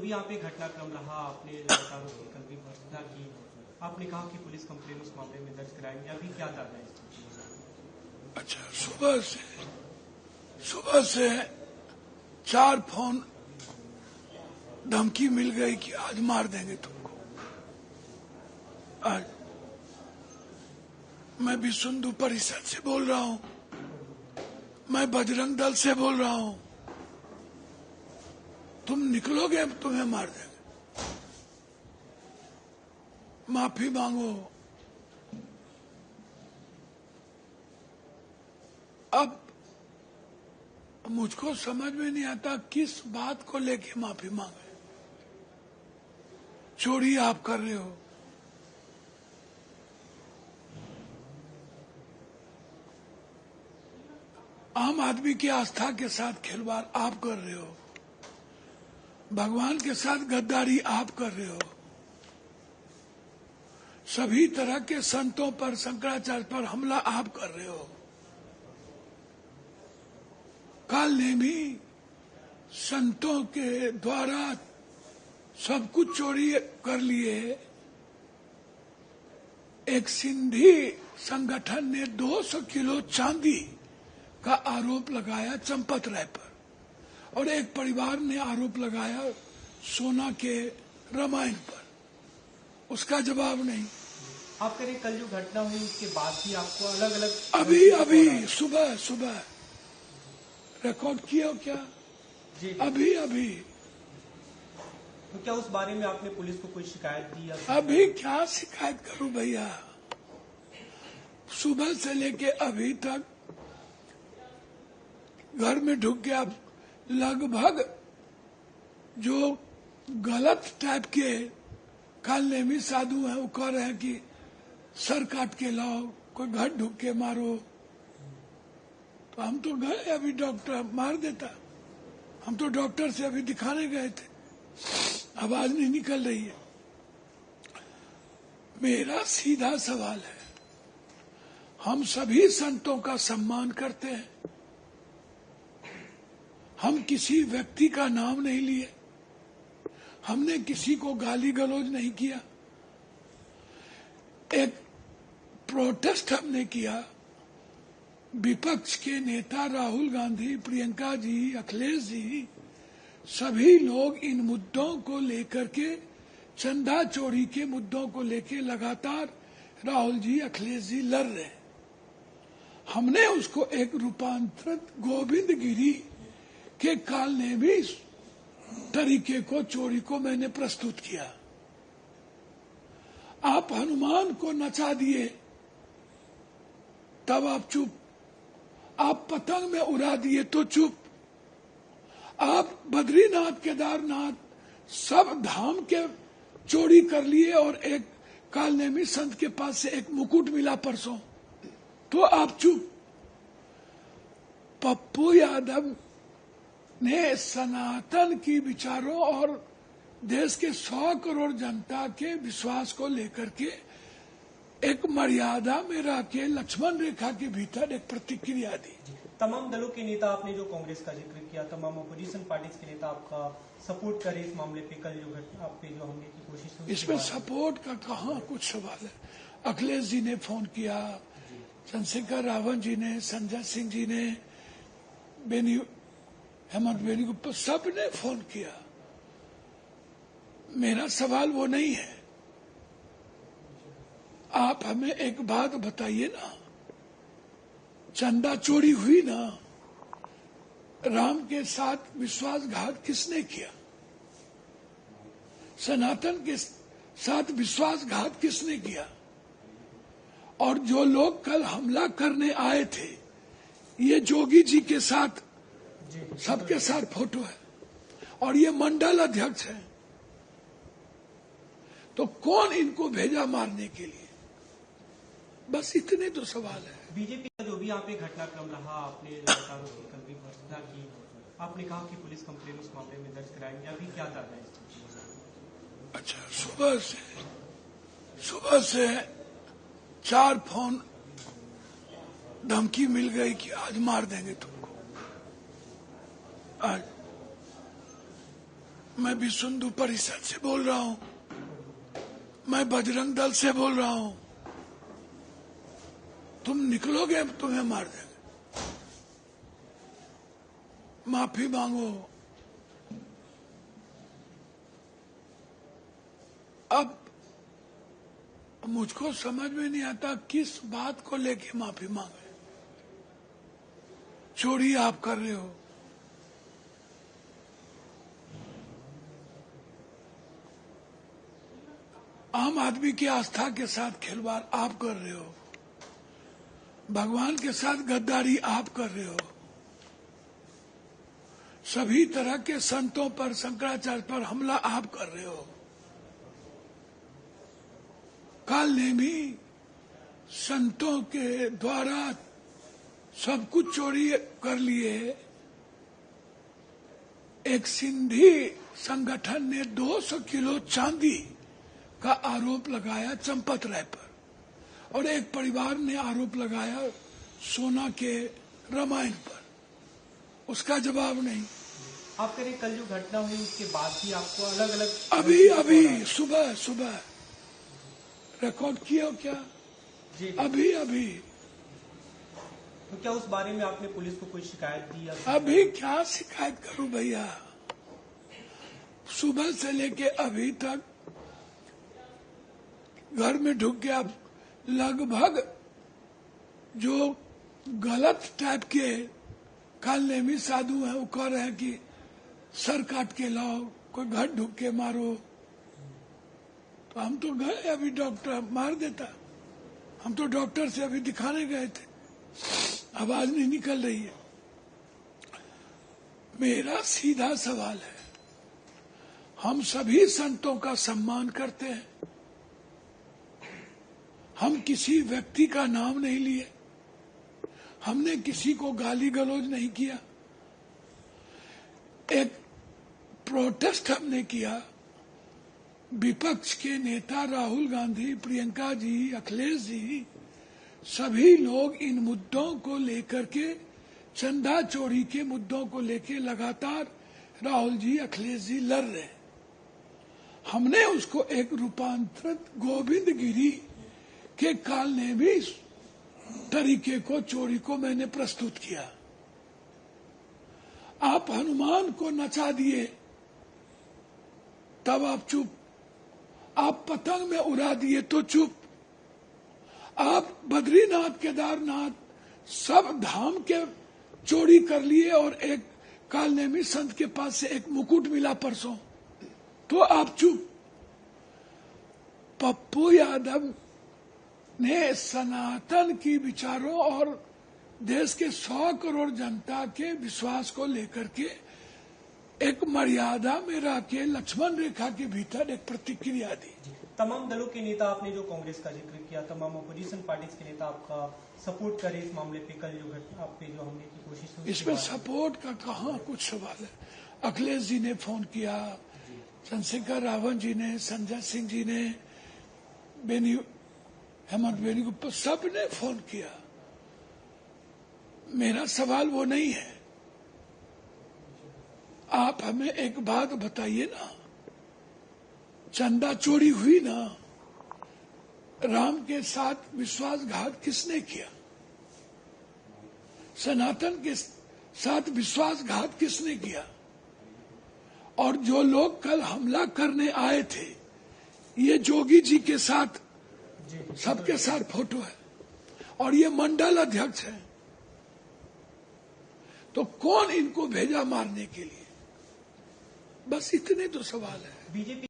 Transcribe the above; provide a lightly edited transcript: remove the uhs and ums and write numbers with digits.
भी यहाँ पे घटनाक्रम रहा, आपने लगातार उसकी कल भी भर्त्सना की, आपने कहा कि पुलिस कंप्लेन उस मामले में दर्ज कराएंगे, अभी क्या ताजा है? अच्छा, सुबह से 4 फोन धमकी मिल गई कि आज मार देंगे तुमको। आज मैं विश्व हिंदू परिषद से बोल रहा हूं, मैं बजरंग दल से बोल रहा हूं, तुम निकलोगे तुम्हें मार देंगे, माफी मांगो। अब मुझको समझ में नहीं आता किस बात को लेके माफी मांगे। चोरी आप कर रहे हो, आम आदमी की आस्था के साथ खिलवाड़ आप कर रहे हो, भगवान के साथ गद्दारी आप कर रहे हो, सभी तरह के संतों पर, शंकराचार्य पर हमला आप कर रहे हो। काल ने भी संतों के द्वारा सब कुछ चोरी कर लिए। एक सिंधी संगठन ने 200 किलो चांदी का आरोप लगाया चंपत राय पर, और एक परिवार ने आरोप लगाया सोना के रामायण पर, उसका जवाब नहीं। आप करें, कल जो घटना हुई उसके बाद भी आपको अलग अलग अभी सुबह रिकॉर्ड किया हो क्या? जी, अभी तो क्या उस बारे में आपने पुलिस को कोई शिकायत दी? अभी क्या शिकायत करूं भैया, सुबह से लेके अभी तक घर में ढुक गया। लगभग जो गलत टाइप के कालनेमी साधु हैं वो कह रहे हैं कि सर काट के लाओ, कोई घर ढुक के मारो। तो हम तो गए, अभी डॉक्टर मार देता। हम तो डॉक्टर से अभी दिखाने गए थे, आवाज नहीं निकल रही है। मेरा सीधा सवाल है, हम सभी संतों का सम्मान करते हैं, हम किसी व्यक्ति का नाम नहीं लिए, हमने किसी को गाली गलौज नहीं किया। एक प्रोटेस्ट हमने किया, विपक्ष के नेता राहुल गांधी, प्रियंका जी, अखिलेश जी, सभी लोग इन मुद्दों को लेकर के, चंदा चोरी के मुद्दों को लेकर लगातार राहुल जी, अखिलेश जी लड़ रहे हैं। हमने उसको एक रूपांतरित गोविंद गिरी के काल ने भी तरीके को, चोरी को मैंने प्रस्तुत किया। आप हनुमान को नचा दिए तब आप चुप, आप पतंग में उड़ा दिए तो चुप, आप बद्रीनाथ, केदारनाथ सब धाम के चोरी कर लिए, और एक कालनेमी संत के पास से एक मुकुट मिला परसों, तो आप चुप। पप्पू यादव ने सनातन की विचारों और देश के 100 करोड़ जनता के विश्वास को लेकर के एक मर्यादा में रह के लक्ष्मण रेखा के भीतर एक प्रतिक्रिया दी। तमाम दलों के नेता, आपने जो कांग्रेस का जिक्र किया, तमाम अपोजिशन पार्टीज के नेता आपका सपोर्ट करे इस मामले पे। कल जो आप पे जो हमले की कोशिश हुई, इसमें सपोर्ट का कहाँ कुछ सवाल है। अखिलेश जी ने फोन किया, चंद्रशेखर रावत जी ने, संजय सिंह जी ने, हेमंत बेनीगुप्ता, सब ने फोन किया। मेरा सवाल वो नहीं है। आप हमें एक बात बताइए ना, चंदा चोरी हुई ना, राम के साथ विश्वासघात किसने किया? सनातन के साथ विश्वासघात किसने किया? और जो लोग कल हमला करने आए थे, ये जोगी जी के साथ, सबके साथ फोटो है, और ये मंडल अध्यक्ष है। तो कौन इनको भेजा मारने के लिए? बस इतने तो सवाल है। बीजेपी का जो भी यहाँ पे घटनाक्रम रहा, आपने लगातार उसकी कल भी भर्त्सना की, आपने कहा कि पुलिस कंप्लेन उस मामले में दर्ज कराएंगे, अभी क्या ताजा है? अच्छा, सुबह से 4 फोन धमकी मिल गई कि आज मार देंगे तुमको। आज मैं विश्व हिंदू परिषद से बोल रहा हूं, मैं बजरंग दल से बोल रहा हूं। तुम निकलोगे तुम्हें मार देंगे। माफी मांगो। अब मुझको समझ में नहीं आता किस बात को लेके माफी मांगे। चोरी आप कर रहे हो, आम आदमी की आस्था के साथ खिलवाड़ आप कर रहे हो, भगवान के साथ गद्दारी आप कर रहे हो, सभी तरह के संतों पर, शंकराचार्य पर हमला आप कर रहे हो। काल ने भी संतों के द्वारा सब कुछ चोरी कर लिए। एक सिंधी संगठन ने 200 किलो चांदी का आरोप लगाया चंपत राय पर, और एक परिवार ने आरोप लगाया सोना के रामायण पर। उसका जवाब नहीं। आप कह रहे कल जो घटना हुई उसके बाद भी आपको अलग अलग अभी सुबह रिकॉर्ड किया हो क्या? जी अभी तो क्या उस बारे में आपने पुलिस को कोई शिकायत दी? अभी क्या शिकायत करूं भैया? सुबह से लेके अभी तक घर में ढुक के आप लगभग जो गलत टाइप के कालनेमी साधु हैं वो कह रहे हैं कि सर काट के लाओ, कोई घर ढुक के मारो। तो हम तो गए, अभी डॉक्टर मार देता। हम तो डॉक्टर से अभी दिखाने गए थे, आवाज नहीं निकल रही है। मेरा सीधा सवाल है, हम सभी संतों का सम्मान करते हैं, हम किसी व्यक्ति का नाम नहीं लिए, हमने किसी को गाली गलौज नहीं किया। एक प्रोटेस्ट हमने किया, विपक्ष के नेता राहुल गांधी, प्रियंका जी, अखिलेश जी, सभी लोग इन मुद्दों को लेकर के, चंदा चोरी के मुद्दों को लेकर लगातार राहुल जी, अखिलेश जी लड़ रहे हैं। हमने उसको एक रूपांतरित गोविंद गिरी के काल ने भी तरीके को, चोरी को मैंने प्रस्तुत किया। आप हनुमान को नचा दिए तब आप चुप, आप पतंग में उड़ा दिए तो चुप, आप बद्रीनाथ, केदारनाथ सब धाम के चोरी कर लिए और एक कालनेमी संत के पास से एक मुकुट मिला परसों, तो आप चुप। पप्पू यादव ने सनातन की विचारों और देश के 100 करोड़ जनता के विश्वास को लेकर के एक मर्यादा में रह के लक्ष्मण रेखा के भीतर एक प्रतिक्रिया दी। तमाम दलों के नेता, आपने जो कांग्रेस का जिक्र किया, तमाम अपोजिशन पार्टीज के नेता आपका सपोर्ट करे इस मामले पे। कल जो आप पे जो हमले की कोशिश हुई, इसमें सपोर्ट का कहाँ कुछ सवाल है। अखिलेश जी ने फोन किया, चंद्रशेखर रावत जी ने, संजय सिंह जी ने, हेमंत बेनीगुप्ता, सब ने फोन किया। मेरा सवाल वो नहीं है। आप हमें एक बात बताइए ना, चंदा चोरी हुई ना, राम के साथ विश्वासघात किसने किया? सनातन के साथ विश्वासघात किसने किया? और जो लोग कल हमला करने आए थे, ये जोगी जी के साथ, सबके साथ फोटो है, और ये मंडल अध्यक्ष है। तो कौन इनको भेजा मारने के लिए? बस इतने तो सवाल है। बीजेपी